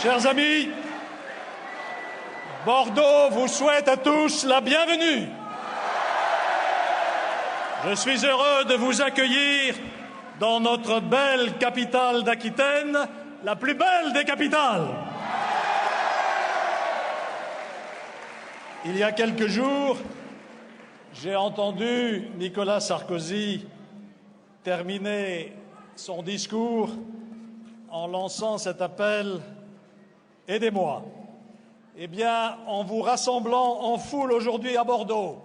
Chers amis, Bordeaux vous souhaite à tous la bienvenue. Je suis heureux de vous accueillir dans notre belle capitale d'Aquitaine, la plus belle des capitales. Il y a quelques jours, j'ai entendu Nicolas Sarkozy terminer son discours en lançant cet appel « Aidez-moi ». Eh bien, en vous rassemblant en foule aujourd'hui à Bordeaux,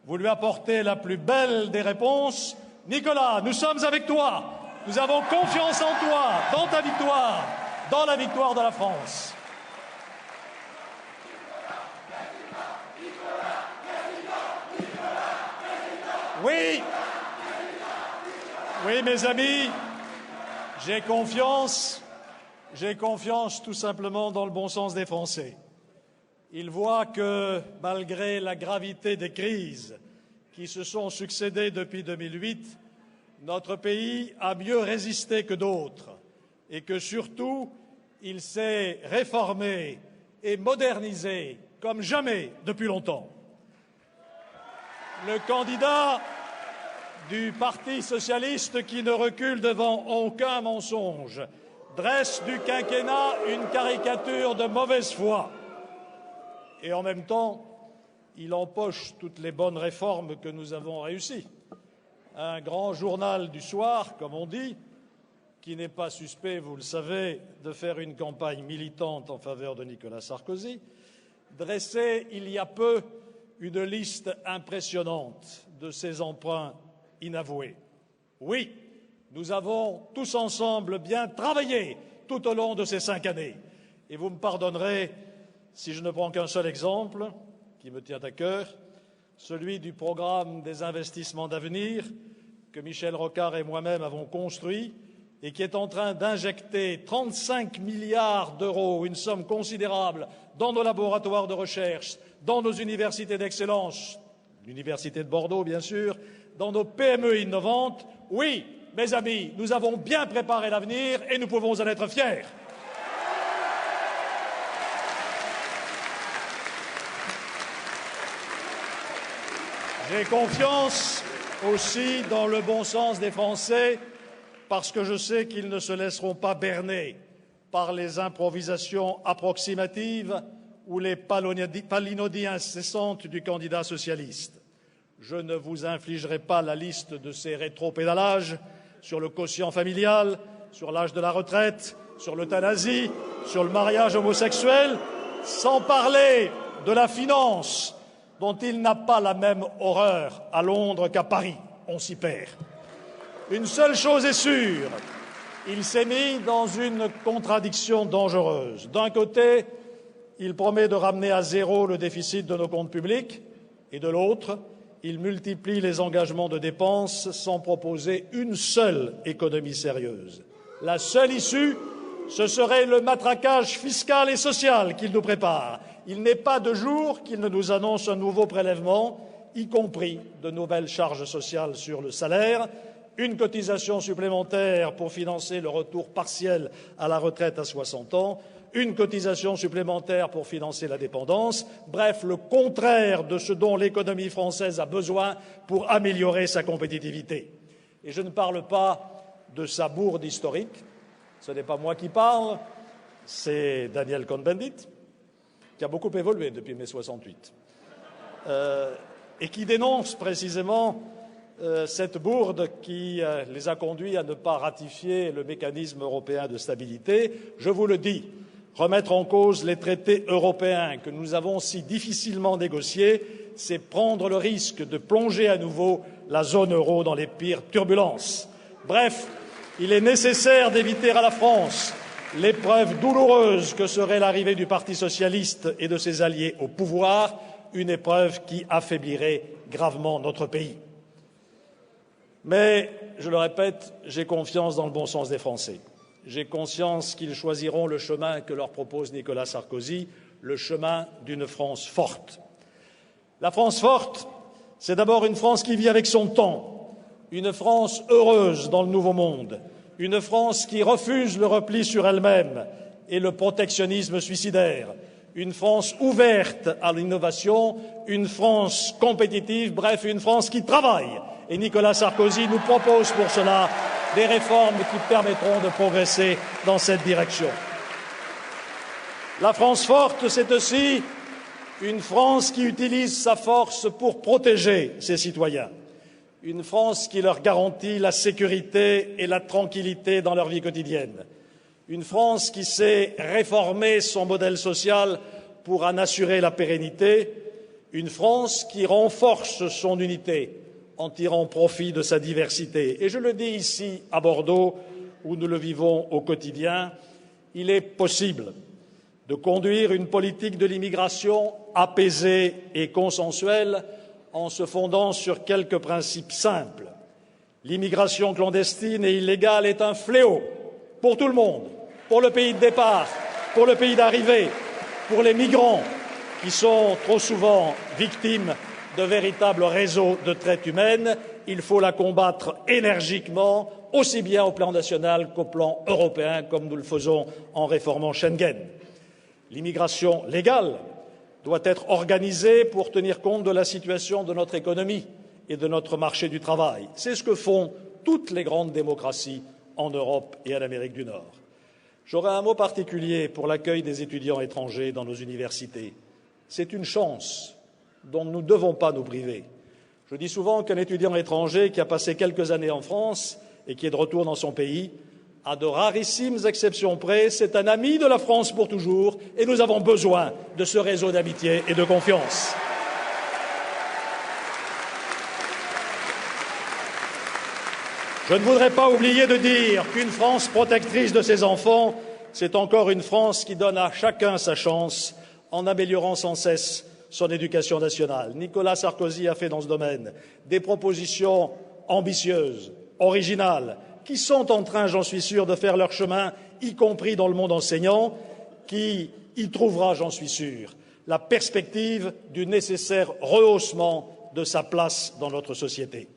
vous lui apportez la plus belle des réponses. Nicolas, nous sommes avec toi. Nous avons confiance en toi, dans ta victoire, dans la victoire de la France. Oui, mes amis, j'ai confiance tout simplement dans le bon sens des Français. Ils voient que, malgré la gravité des crises qui se sont succédées depuis 2008, notre pays a mieux résisté que d'autres et que, surtout, il s'est réformé et modernisé comme jamais depuis longtemps. Le candidat du Parti socialiste, qui ne recule devant aucun mensonge, dresse du quinquennat une caricature de mauvaise foi. Et en même temps, il empoche toutes les bonnes réformes que nous avons réussies. Un grand journal du soir, comme on dit, qui n'est pas suspect, vous le savez, de faire une campagne militante en faveur de Nicolas Sarkozy, dressait il y a peu une liste impressionnante de ses emprunts inavoués. Oui, nous avons tous ensemble bien travaillé tout au long de ces 5 années. Et vous me pardonnerez si je ne prends qu'un seul exemple, qui me tient à cœur, celui du programme des investissements d'avenir que Michel Rocard et moi-même avons construit et qui est en train d'injecter 35 milliards d'euros, une somme considérable, dans nos laboratoires de recherche, dans nos universités d'excellence, l'Université de Bordeaux bien sûr, dans nos PME innovantes. Oui, mes amis, nous avons bien préparé l'avenir et nous pouvons en être fiers. J'ai confiance aussi dans le bon sens des Français parce que je sais qu'ils ne se laisseront pas berner par les improvisations approximatives ou les palinodies incessantes du candidat socialiste. Je ne vous infligerai pas la liste de ces rétropédalages sur le quotient familial, sur l'âge de la retraite, sur l'euthanasie, sur le mariage homosexuel, sans parler de la finance, dont il n'a pas la même horreur à Londres qu'à Paris. On s'y perd. Une seule chose est sûre, il s'est mis dans une contradiction dangereuse. D'un côté, il promet de ramener à zéro le déficit de nos comptes publics, et de l'autre, il multiplie les engagements de dépenses sans proposer une seule économie sérieuse. La seule issue, ce serait le matraquage fiscal et social qu'il nous prépare. Il n'est pas de jour qu'il ne nous annonce un nouveau prélèvement, y compris de nouvelles charges sociales sur le salaire, une cotisation supplémentaire pour financer le retour partiel à la retraite à 60 ans, une cotisation supplémentaire pour financer la dépendance, bref, le contraire de ce dont l'économie française a besoin pour améliorer sa compétitivité. Et je ne parle pas de sa bourde historique, ce n'est pas moi qui parle, c'est Daniel Cohn-Bendit, qui a beaucoup évolué depuis mai 68, et qui dénonce précisément cette bourde qui les a conduits à ne pas ratifier le mécanisme européen de stabilité. Je vous le dis, remettre en cause les traités européens que nous avons si difficilement négociés, c'est prendre le risque de plonger à nouveau la zone euro dans les pires turbulences. Bref, il est nécessaire d'éviter à la France l'épreuve douloureuse que serait l'arrivée du Parti socialiste et de ses alliés au pouvoir, une épreuve qui affaiblirait gravement notre pays. Mais, je le répète, j'ai confiance dans le bon sens des Français. J'ai conscience qu'ils choisiront le chemin que leur propose Nicolas Sarkozy, le chemin d'une France forte. La France forte, c'est d'abord une France qui vit avec son temps, une France heureuse dans le nouveau monde, une France qui refuse le repli sur elle-même et le protectionnisme suicidaire. Une France ouverte à l'innovation, une France compétitive, bref, une France qui travaille. Et Nicolas Sarkozy nous propose pour cela des réformes qui permettront de progresser dans cette direction. La France forte, c'est aussi une France qui utilise sa force pour protéger ses citoyens. Une France qui leur garantit la sécurité et la tranquillité dans leur vie quotidienne. Une France qui sait réformer son modèle social pour en assurer la pérennité. Une France qui renforce son unité en tirant profit de sa diversité. Et je le dis ici à Bordeaux, où nous le vivons au quotidien, il est possible de conduire une politique de l'immigration apaisée et consensuelle en se fondant sur quelques principes simples. L'immigration clandestine et illégale est un fléau pour tout le monde, pour le pays de départ, pour le pays d'arrivée, pour les migrants qui sont trop souvent victimes de véritables réseaux de traite humaine. Il faut la combattre énergiquement, aussi bien au plan national qu'au plan européen, comme nous le faisons en réformant Schengen. L'immigration légale doit être organisée pour tenir compte de la situation de notre économie et de notre marché du travail. C'est ce que font toutes les grandes démocraties en Europe et en Amérique du Nord. J'aurai un mot particulier pour l'accueil des étudiants étrangers dans nos universités. C'est une chance dont nous ne devons pas nous priver. Je dis souvent qu'un étudiant étranger qui a passé quelques années en France et qui est de retour dans son pays, à de rarissimes exceptions près, c'est un ami de la France pour toujours et nous avons besoin de ce réseau d'amitié et de confiance. Je ne voudrais pas oublier de dire qu'une France protectrice de ses enfants, c'est encore une France qui donne à chacun sa chance en améliorant sans cesse son éducation nationale. Nicolas Sarkozy a fait dans ce domaine des propositions ambitieuses, originales, qui sont en train, j'en suis sûr, de faire leur chemin, y compris dans le monde enseignant, qui y trouvera, j'en suis sûr, la perspective du nécessaire rehaussement de sa place dans notre société.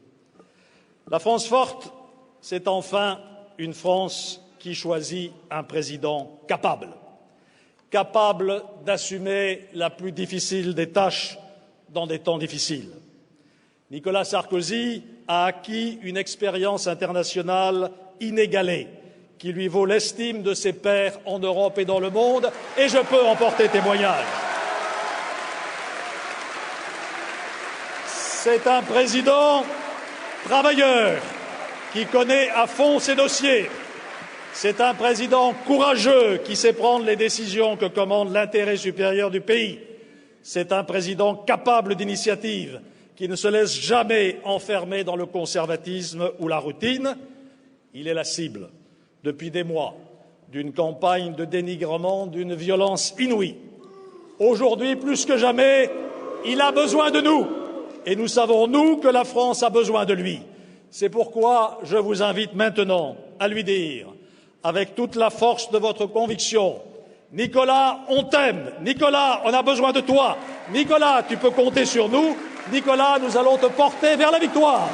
La France forte, c'est enfin une France qui choisit un président capable d'assumer la plus difficile des tâches dans des temps difficiles. Nicolas Sarkozy a acquis une expérience internationale inégalée qui lui vaut l'estime de ses pairs en Europe et dans le monde, et je peux en porter témoignage. C'est un président travailleur qui connaît à fond ses dossiers. C'est un président courageux qui sait prendre les décisions que commande l'intérêt supérieur du pays. C'est un président capable d'initiative qui ne se laisse jamais enfermer dans le conservatisme ou la routine. Il est la cible, depuis des mois, d'une campagne de dénigrement d'une violence inouïe. Aujourd'hui, plus que jamais, il a besoin de nous. Et nous savons, nous, que la France a besoin de lui. C'est pourquoi je vous invite maintenant à lui dire, avec toute la force de votre conviction, Nicolas, on t'aime. Nicolas, on a besoin de toi. Nicolas, tu peux compter sur nous. Nicolas, nous allons te porter vers la victoire.